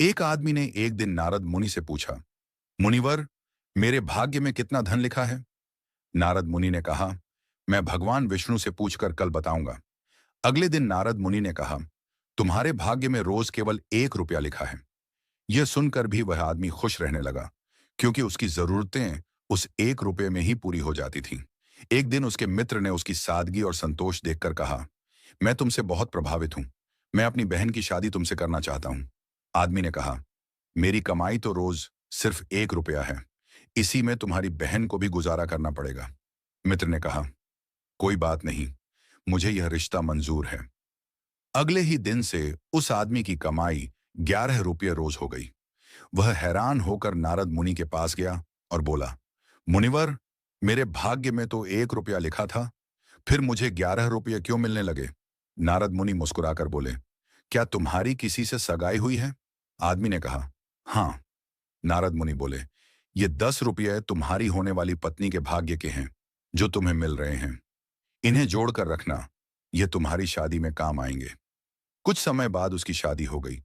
एक आदमी ने एक दिन नारद मुनि से पूछा, मुनिवर, मेरे भाग्य में कितना धन लिखा है? नारद मुनि ने कहा, मैं भगवान विष्णु से पूछकर कल बताऊंगा। अगले दिन नारद मुनि ने कहा, तुम्हारे भाग्य में रोज केवल 1 रुपया लिखा है। यह सुनकर भी वह आदमी खुश रहने लगा, क्योंकि उसकी जरूरतें उस 1 रुपये में ही पूरी हो जाती थीं। एक दिन उसके मित्र ने उसकी सादगी और संतोष देखकर कहा, मैं तुमसे बहुत प्रभावित हूं। मैं अपनी बहन की शादी तुमसे करना चाहता हूं। आदमी ने कहा, मेरी कमाई तो रोज सिर्फ 1 रुपया है। इसी में तुम्हारी बहन को भी गुजारा करना पड़ेगा। मित्र ने कहा, कोई बात नहीं, मुझे यह रिश्ता मंजूर है। अगले ही दिन से उस आदमी की कमाई 11 रुपये रोज हो गई। वह हैरान होकर नारद मुनि के पास गया और बोला, मुनिवर, मेरे भाग्य में तो 1 रुपया लिखा था, फिर मुझे 11 रुपये क्यों मिलने लगे? नारद मुनि मुस्कुराकर बोले, क्या तुम्हारी किसी से सगाई हुई है? आदमी ने कहा, हाँ। नारद मुनि बोले, ये 10 रुपये तुम्हारी होने वाली पत्नी के भाग्य के हैं, जो तुम्हें मिल रहे हैं। इन्हें जोड़कर रखना, ये तुम्हारी शादी में काम आएंगे। कुछ समय बाद उसकी शादी हो गई।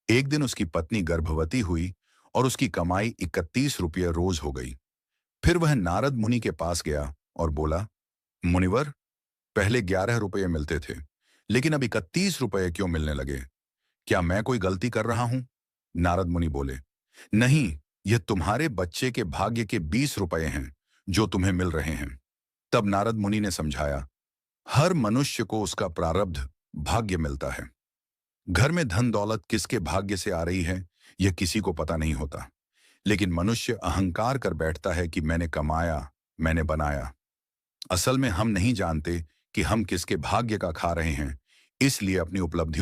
एक दिन उसकी पत्नी गर्भवती हुई और उसकी कमाई 31 रुपये रोज हो गई। फिर वह नारद मुनि के पास गया और बोला, मुनिवर, पहले 11 रुपये मिलते थे, लेकिन अब 31 रुपये क्यों मिलने लगे? क्या मैं कोई गलती कर रहा हूं? नारद मुनि बोले, नहीं, यह तुम्हारे बच्चे के भाग्य के 20 रुपये हैं, जो तुम्हें मिल रहे हैं। तब नारद मुनि ने समझाया, हर मनुष्य को उसका प्रारब्ध भाग्य मिलता है। घर में धन दौलत किसके भाग्य से आ रही है, यह किसी को पता नहीं होता। लेकिन मनुष्य अहंकार कर बैठता है कि मैंने कमाया, मैंने बनाया। असल में हम नहीं जानते कि हम किसके भाग्य का खा रहे हैं, इसलिए अपनी उपलब्धि